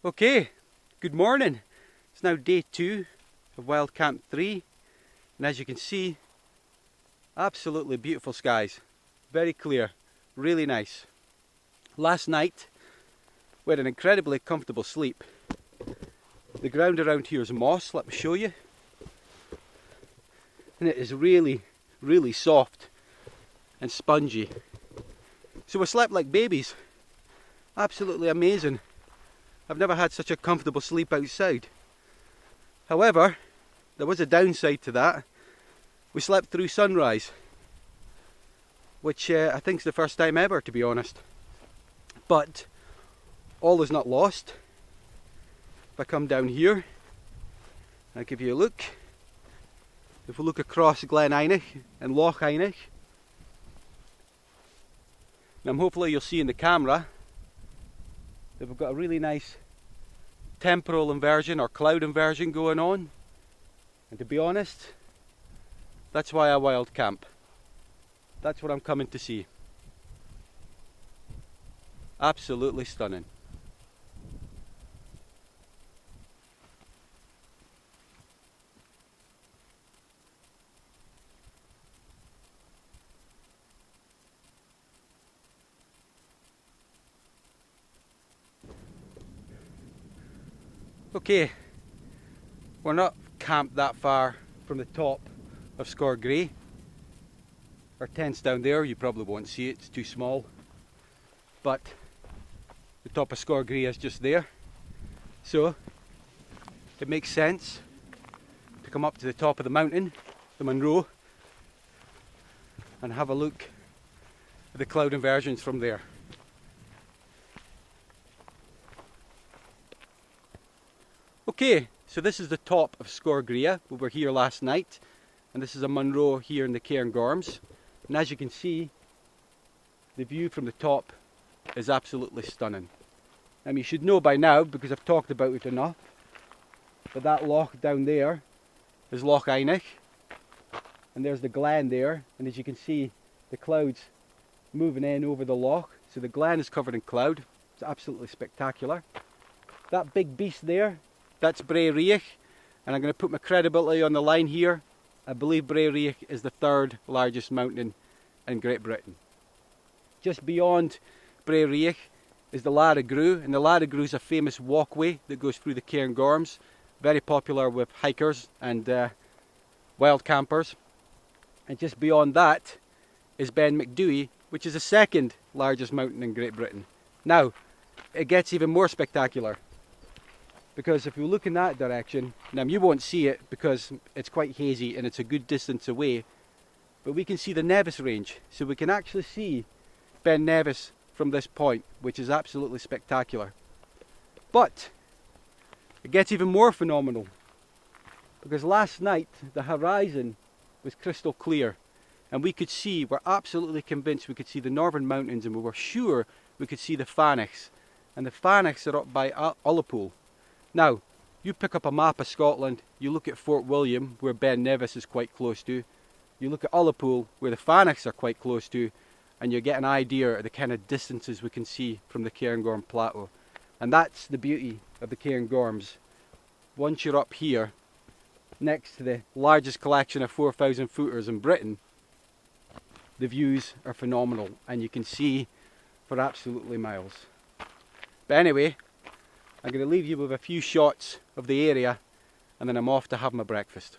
Okay, good morning. It's now day 2 of Wild Camp 3, and as you can see, absolutely beautiful skies. Very clear, really nice. Last night we had an incredibly comfortable sleep. The ground around here is moss, let me show you. And it is really, really soft and spongy. So we slept like babies. Absolutely amazing. I've never had such a comfortable sleep outside. However, there was a downside to that. We slept through sunrise, which I think is the first time ever, to be honest. But all is not lost. If I come down here, I'll give you a look. If we look across Glen Einich and Loch Einich, and hopefully you'll see in the camera that we've got a really nice temporal inversion or cloud inversion going on. And to be honest, that's why I wild camp. That's what I'm coming to see. Absolutely stunning. Okay, we're not camped that far from the top of Sgor Gaoith. Our tent's down there, you probably won't see it, it's too small. But the top of Sgor Gaoith is just there. So it makes sense to come up to the top of the mountain, the Munro, and have a look at the cloud inversions from there. Okay, so this is the top of Sgor Gaoith. We were here last night, and this is a Munro here in the Cairn Gorms. And as you can see, the view from the top is absolutely stunning. You should know by now, because I've talked about it enough, but that loch down there is Loch Einich, and there's the glen there, and as you can see, the clouds moving in over the loch. So the glen is covered in cloud. It's absolutely spectacular. That big beast there, that's Bray Reich, and I'm going to put my credibility on the line here. I believe Bray Reich is the 3rd largest mountain in Great Britain. Just beyond Bray Reich is the Lara Gru, and the Lara Gru is a famous walkway that goes through the Cairn Gorms, very popular with hikers and wild campers. And just beyond that is Ben Macdui, which is the 2nd largest mountain in Great Britain. Now, it gets even more spectacular, because if you look in that direction, now you won't see it because it's quite hazy and it's a good distance away, but we can see the Nevis range, so we can actually see Ben Nevis from this point, which is absolutely spectacular. But it gets even more phenomenal, because last night the horizon was crystal clear, and we could see, we're absolutely convinced we could see the Northern Mountains, and we were sure we could see the Fanichs, and the Fanichs are up by Ullapool. Now, you pick up a map of Scotland, you look at Fort William, where Ben Nevis is quite close to, you look at Ullapool, where the Fanichs are quite close to, and you get an idea of the kind of distances we can see from the Cairngorm Plateau. And that's the beauty of the Cairn Gorms. Once you're up here, next to the largest collection of 4,000 footers in Britain, the views are phenomenal, and you can see for absolutely miles. But anyway, I'm going to leave you with a few shots of the area, and then I'm off to have my breakfast.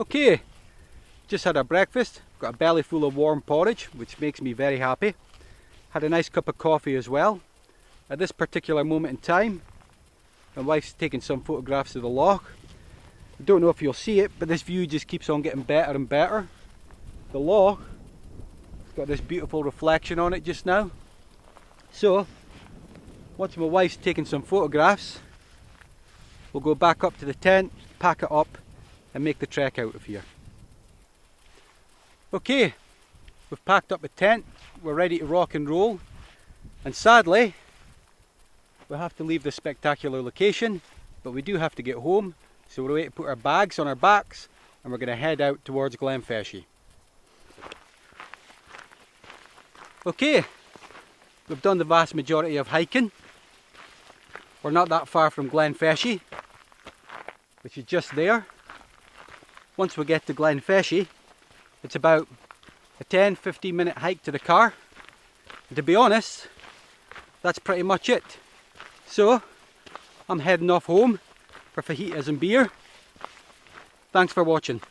Okay, just had our breakfast, got a belly full of warm porridge, which makes me very happy. Had a nice cup of coffee as well. At this particular moment in time, my wife's taking some photographs of the loch. I don't know if you'll see it, but this view just keeps on getting better and better. The loch has got this beautiful reflection on it just now. So, once my wife's taken some photographs, we'll go back up to the tent, pack it up and make the trek out of here. Okay, we've packed up the tent, we're ready to rock and roll, and sadly we'll have to leave this spectacular location, but we do have to get home, so we're going to put our bags on our backs and we're going to head out towards Glen Einich. Okay, we've done the vast majority of hiking. We're not that far from Glen Einich, which is just there. Once we get to Glen Einich, it's about a 10-15 minute hike to the car. And to be honest, that's pretty much it. So, I'm heading off home for fajitas and beer. Thanks for watching.